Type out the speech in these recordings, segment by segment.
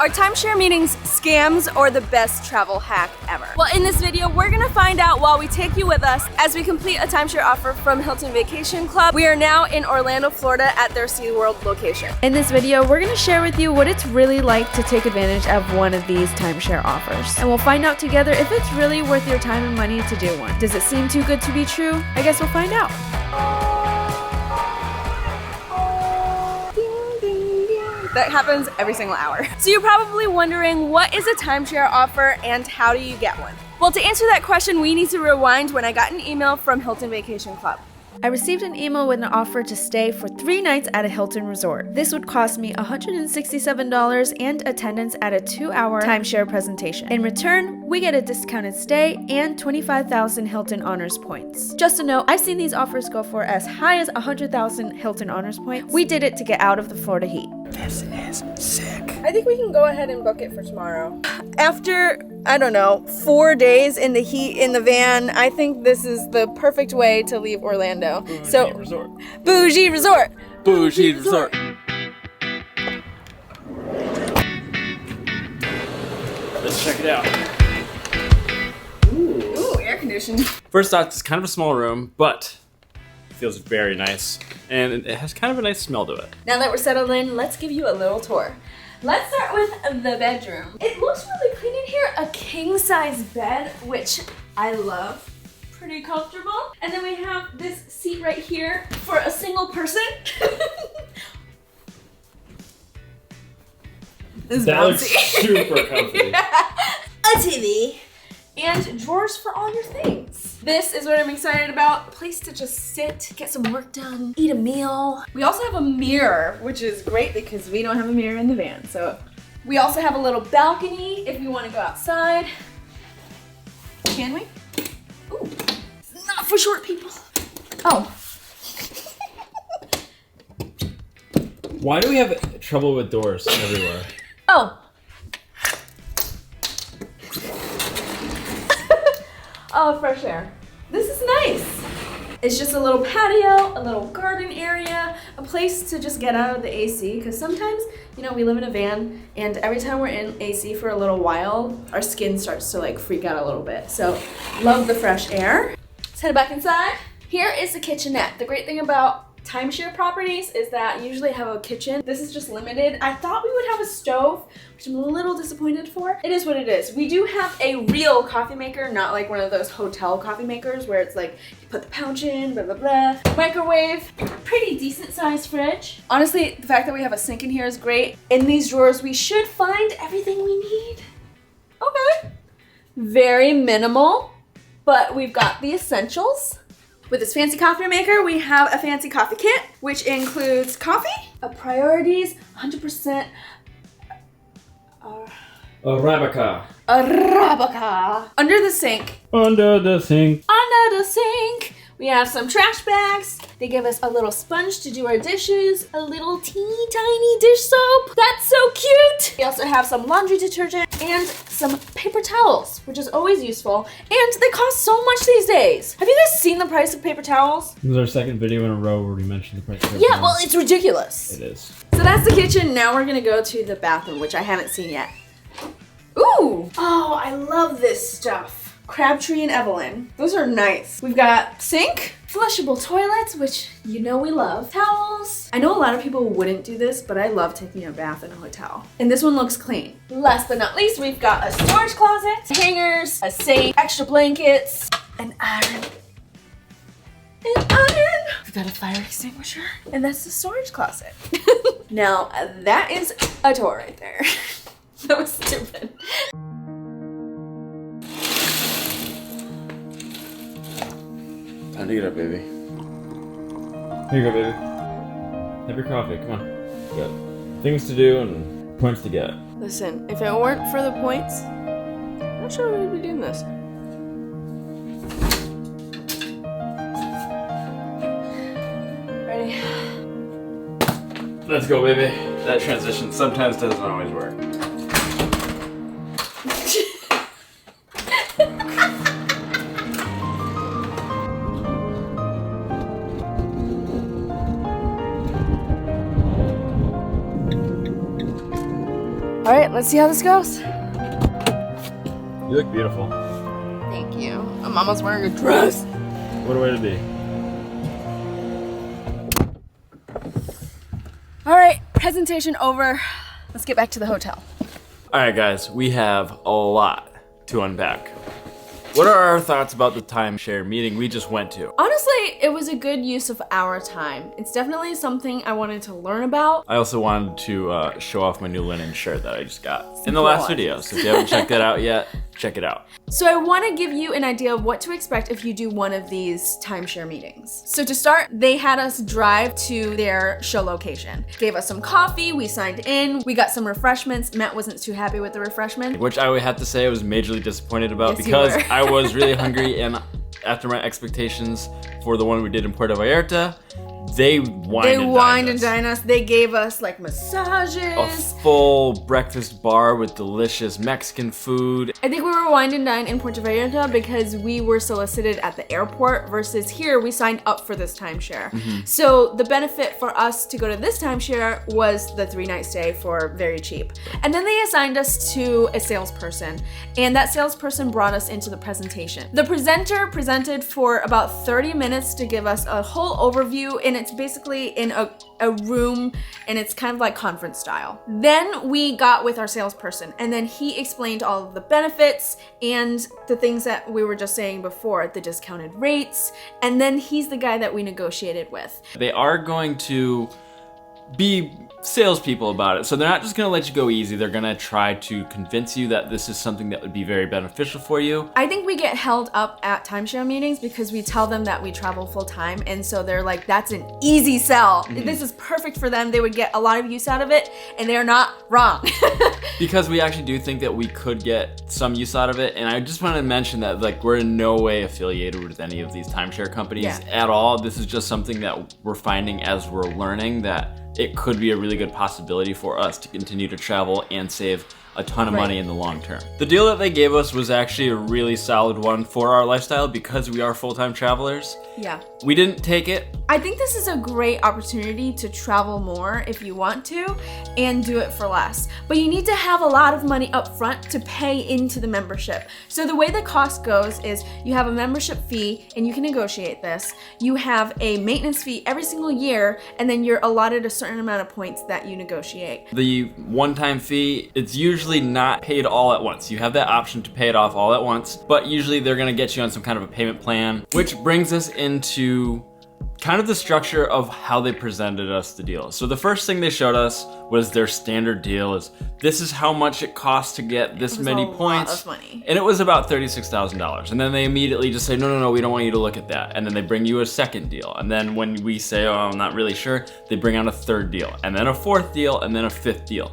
Are timeshare meetings scams or the best travel hack ever? Well, in this video, we're gonna find out while we take you with us as we complete a timeshare offer from Hilton Vacation Club. We are now in Orlando, Florida at their SeaWorld location. In this video, we're gonna share with you what it's really like to take advantage of one of these timeshare offers. And we'll find out together if it's really worth your time and money to do one. Does it seem too good to be true? I guess we'll find out. That happens every single hour. So you're probably wondering, what is a timeshare offer and how do you get one? Well, to answer that question, we need to rewind when I got an email from Hilton Vacation Club. I received an email with an offer to stay for 3 nights at a Hilton resort. This would cost me $167 and attendance at a 2-hour timeshare presentation. In return, we get a discounted stay and 25,000 Hilton Honors points. Just a note, I've seen these offers go for as high as 100,000 Hilton Honors points. We did it to get out of the Florida heat. This is sick. I think we can go ahead and book it for tomorrow. After, I don't know, 4 days in the heat in the van, I think this is the perfect way to leave Orlando. Bougie resort. Bougie resort. Bougie resort. Let's check it out. Ooh, air conditioning. First off, it's kind of a small room, but it feels very nice. And it has kind of a nice smell to it. Now that we're settled in, let's give you a little tour. Let's start with the bedroom. It looks really clean in here. A king-size bed, which I love. Pretty comfortable. And then we have this seat right here for a single person. This That bouncy. looks super comfy. A TV. And drawers for all your things. This is what I'm excited about. A place to just sit, get some work done, eat a meal. We also have a mirror, which is great because we don't have a mirror in the van. So we also have a little balcony if you want to go outside. Can we? Ooh, it's not for short people. Oh. Why do we have trouble with doors everywhere? Oh. Oh, fresh air. This is nice. It's just a little patio, a little garden area, a place to just get out of the AC, because sometimes, you know, we live in a van and every time we're in AC for a little while, our skin starts to like freak out a little bit. So love the fresh air. Let's head back inside. Here is the kitchenette. The great thing about timeshare properties is that you usually have a kitchen. This is just limited. I thought we would have a stove, which I'm a little disappointed for. It is what it is. We do have a real coffee maker, not like one of those hotel coffee makers where it's like you put the pouch in, blah, blah, blah. Microwave, pretty decent sized fridge. Honestly, the fact that we have a sink in here is great. In these drawers, we should find everything we need. Okay. Very minimal, but we've got the essentials. With this fancy coffee maker, we have a fancy coffee kit, which includes coffee, a priorities, 100% Arabica. Arabica. Under the sink. Under the sink. Under the sink. We have some trash bags. They give us a little sponge to do our dishes, a little teeny tiny dish soap. That's so cute. We also have some laundry detergent and some paper towels, which is always useful. And they cost so much these days. Have you guys seen the price of paper towels? This is our second video in a row where we mentioned the price of Yeah, well, it's ridiculous. It is. So that's the kitchen. Now we're gonna go to the bathroom, which I haven't seen yet. Ooh! Oh, I love this stuff. Crabtree and Evelyn. Those are nice. We've got sink, flushable toilets, which you know we love, towels. I know a lot of people wouldn't do this, but I love taking a bath in a hotel. And this one looks clean. Last but not least, we've got a storage closet, hangers, a safe, extra blankets, an iron. An iron! We've got a fire extinguisher, and that's the storage closet. Now, that is a tour right there. That was stupid. Time to get up, baby. Here you go, baby. Have your coffee. Come on. We got things to do and points to get. Listen, if it weren't for the points, I'm not sure we'd be doing this. Ready? Let's go, baby. That transition sometimes doesn't always work. let's see how this goes. You look beautiful. Thank you. My mama's wearing a dress. What a way to be. All right, presentation over. Let's get back to the hotel. All right, guys, we have a lot to unpack. What are our thoughts about the timeshare meeting we just went to? Honestly, it was a good use of our time. It's definitely something I wanted to learn about. I also wanted to show off my new linen shirt that I just got in the last video. So if you haven't checked that out yet, check it out. So I want to give you an idea of what to expect if you do one of these timeshare meetings. So to start, they had us drive to their show location. Gave us some coffee, we signed in, we got some refreshments. Matt wasn't too happy with the refreshment. Which I would have to say I was majorly disappointed about Yes, you because were. I was really hungry, and after my expectations for the one we did in Puerto Vallarta, they wined and dined us. They gave us like massages. A full breakfast bar with delicious Mexican food. I think we were wine and dine in Puerto Vallarta because we were solicited at the airport versus here we signed up for this timeshare. So the benefit for us to go to this timeshare was the 3-night stay for very cheap. And then they assigned us to a salesperson, and that salesperson brought us into the presentation. The presenter presented for about 30 minutes to give us a whole overview, and it's basically in a room, and it's kind of like conference style. Then we got with our salesperson, and then he explained all of the benefits and the things that we were just saying before, the discounted rates, and then he's the guy that we negotiated with. They are going to be salespeople about it. So they're not just gonna let you go easy. They're gonna try to convince you that this is something that would be very beneficial for you. I think we get held up at timeshare meetings because we tell them that we travel full time, and so they're like, that's an easy sell. This is perfect for them. They would get a lot of use out of it, and they're not wrong. Because we actually do think that we could get some use out of it. And I just want to mention that like we're in no way affiliated with any of these timeshare companies at all. This is just something that we're finding as we're learning that it could be a really good possibility for us to continue to travel and save a ton of money in the long term. The deal that they gave us was actually a really solid one for our lifestyle because we are full-time travelers. Yeah. We didn't take it. I think this is a great opportunity to travel more if you want to and do it for less. But you need to have a lot of money up front to pay into the membership. So the way the cost goes is you have a membership fee, and you can negotiate this. You have a maintenance fee every single year, and then you're allotted a certain amount of points that you negotiate. The one-time fee, it's usually not paid all at once. You have that option to pay it off all at once, but usually they're gonna get you on some kind of a payment plan, which brings us into kind of the structure of how they presented us the deal. So the first thing they showed us was their standard deal is this is how much it costs to get this many points. Lot of money. And it was about $36,000. And then they immediately just say, no, we don't want you to look at that. And then they bring you a second deal. And then when we say, oh, I'm not really sure, they bring out a third deal, and then a fourth deal, and then a fifth deal.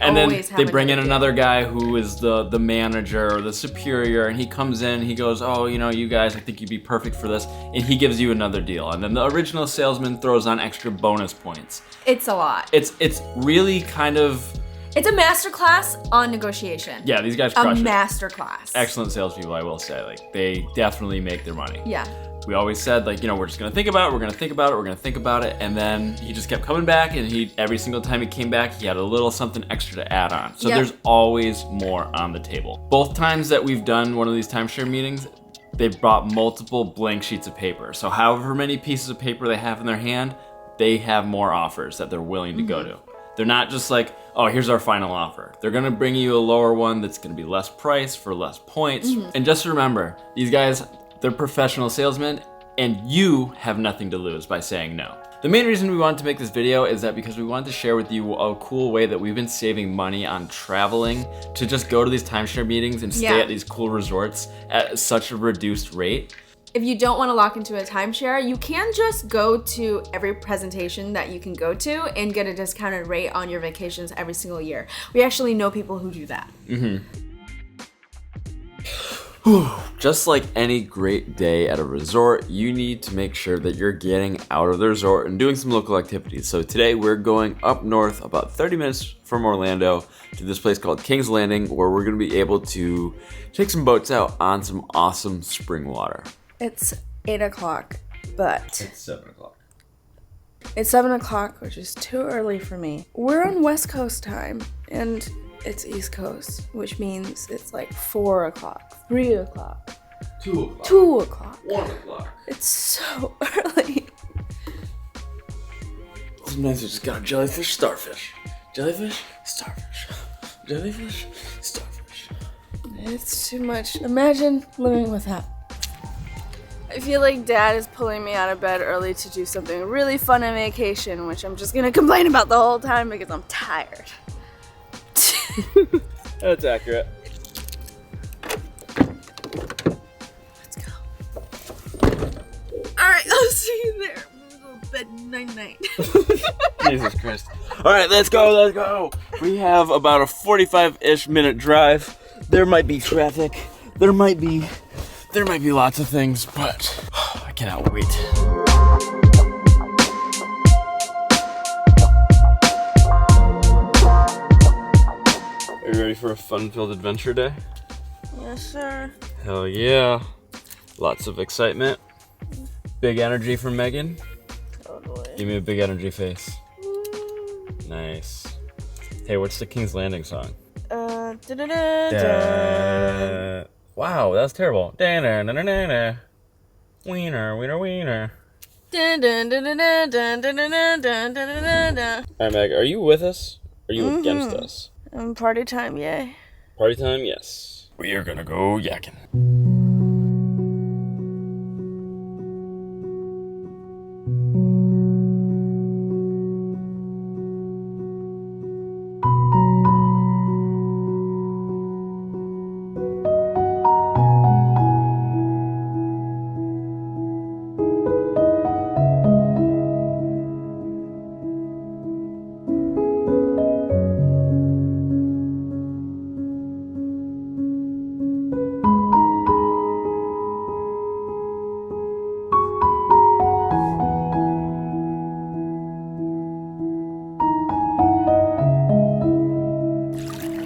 And then they bring in another guy who is the manager or the superior, and he comes in, he goes, oh, you guys, I think you'd be perfect for this, and he gives you another deal. And then the original salesman throws on extra bonus points. It's a lot. It's really kind of... It's a masterclass on negotiation. Yeah, these guys crush it. A masterclass. Excellent salespeople, I will say. Like, they definitely make their money. Yeah. We always said, like, we're just gonna think about it, we're gonna think about it, we're gonna think about it, and then he just kept coming back, and every single time he came back, he had a little something extra to add on. So there's always more on the table. Both times that we've done one of these timeshare meetings, they've brought multiple blank sheets of paper. So however many pieces of paper they have in their hand, they have more offers that they're willing to go to. They're not just like, oh, here's our final offer. They're gonna bring you a lower one that's gonna be less price for less points. And just remember, these guys, they're professional salesmen, and you have nothing to lose by saying no. The main reason we wanted to make this video is that because we wanted to share with you a cool way that we've been saving money on traveling to just go to these timeshare meetings and stay at these cool resorts at such a reduced rate. If you don't want to lock into a timeshare, you can just go to every presentation that you can go to and get a discounted rate on your vacations every single year. We actually know people who do that. Just like any great day at a resort, you need to make sure that you're getting out of the resort and doing some local activities. So today we're going up north about 30 minutes from Orlando to this place called King's Landing, where we're gonna be able to take some boats out on some awesome spring water. It's 8 o'clock, but It's 7 o'clock. it's 7 o'clock, which is too early for me. We're on West Coast time, and it's East Coast, which means it's like 4 o'clock, 3 o'clock, 2 o'clock. 2 o'clock. 1 o'clock. It's so early. Sometimes you just got a jellyfish, starfish. Jellyfish, starfish. Jellyfish, starfish. It's too much. Imagine living with that. I feel like Dad is pulling me out of bed early to do something really fun on vacation, which I'm just gonna complain about the whole time because I'm tired. That's accurate. Let's go. Alright, I'll see you there. I'm gonna go to bed night-night. Jesus Christ. All right, let's go. We have about a 45-ish minute drive. There might be traffic. There might be lots of things, but I cannot wait. Are you ready for a fun-filled adventure day? Yes, sir. Hell yeah. Lots of excitement. Big energy from Meghan. Totally. Give me a big energy face. Nice. Hey, what's the King's Landing song? Da-da-da-da. Wow, that was terrible. Da-na-na-na-na-na. Wiener, wiener, wiener. Dun-dun-dun-dun-dun-dun-dun-dun-dun-dun-dun. Alright, Meg, are you with us? Or are you against us? Party time, yay. Party time, yes. We are gonna go yakking.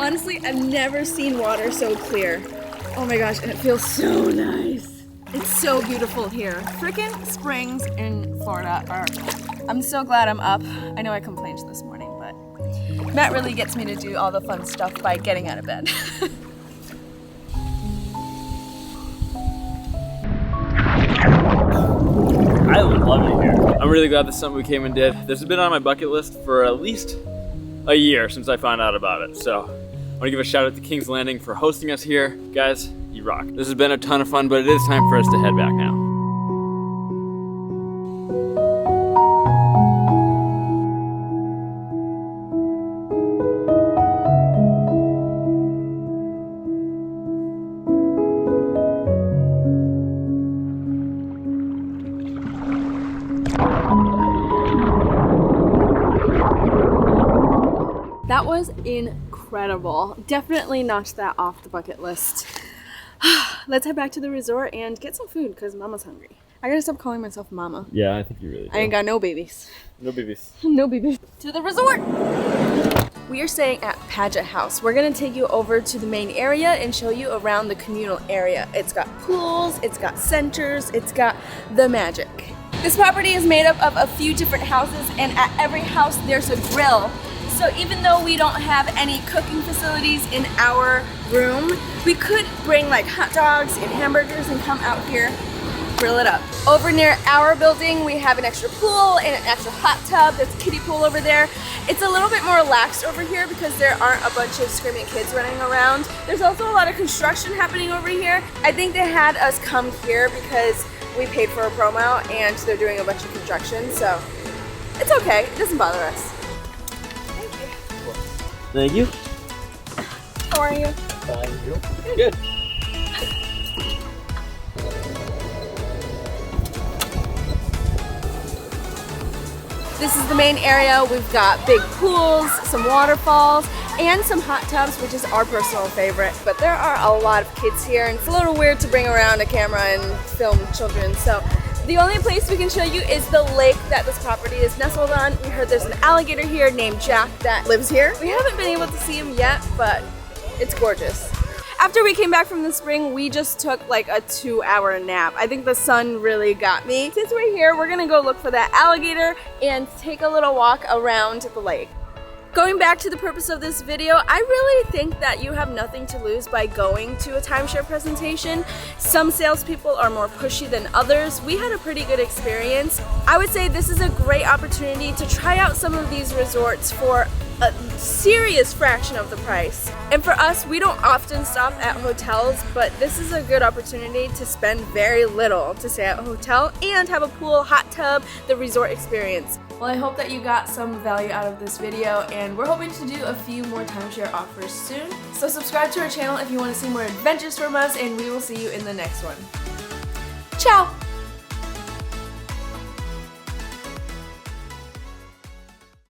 Honestly, I've never seen water so clear. Oh my gosh, and it feels so nice. It's so beautiful here. Frickin' springs in Florida are... I'm so glad I'm up. I know I complained this morning, but Matt really gets me to do all the fun stuff by getting out of bed. I love it here. I'm really glad this is something we came and did. This has been on my bucket list for at least a year since I found out about it. So I want to give a shout out to King's Landing for hosting us here. Guys, you rock. This has been a ton of fun, but it is time for us to head back now. That was incredible. Definitely knocked that off the bucket list. Let's head back to the resort and get some food because Mama's hungry. I gotta stop calling myself Mama. Yeah, I think you really do. I ain't got no babies. No babies. No babies. To the resort! We are staying at Paget House. We're gonna take you over to the main area and show you around the communal area. It's got pools, it's got centers, it's got the magic. This property is made up of a few different houses, and at every house there's a grill. So even though we don't have any cooking facilities in our room, we could bring like hot dogs and hamburgers and come out here, grill it up. Over near our building, we have an extra pool and an extra hot tub. There's a kiddie pool over there. It's a little bit more relaxed over here because there aren't a bunch of screaming kids running around. There's also a lot of construction happening over here. I think they had us come here because we paid for a promo and they're doing a bunch of construction, so it's okay. It doesn't bother us. Thank you. How are you? Fine. Good. This is the main area. We've got big pools, some waterfalls, and some hot tubs, which is our personal favorite. But there are a lot of kids here, and it's a little weird to bring around a camera and film children. So the only place we can show you is the lake that this property is nestled on. We heard there's an alligator here named Jack that lives here. We haven't been able to see him yet, but it's gorgeous. After we came back from the spring, we just took like a 2-hour nap. I think the sun really got me. Since we're here, we're gonna go look for that alligator and take a little walk around the lake. Going back to the purpose of this video, I really think that you have nothing to lose by going to a timeshare presentation. Some salespeople are more pushy than others. We had a pretty good experience. I would say this is a great opportunity to try out some of these resorts for a serious fraction of the price. And for us, we don't often stop at hotels, but this is a good opportunity to spend very little to stay at a hotel and have a pool, hot tub, the resort experience. Well, I hope that you got some value out of this video, and we're hoping to do a few more timeshare offers soon. So subscribe to our channel if you want to see more adventures from us, and we will see you in the next one. Ciao!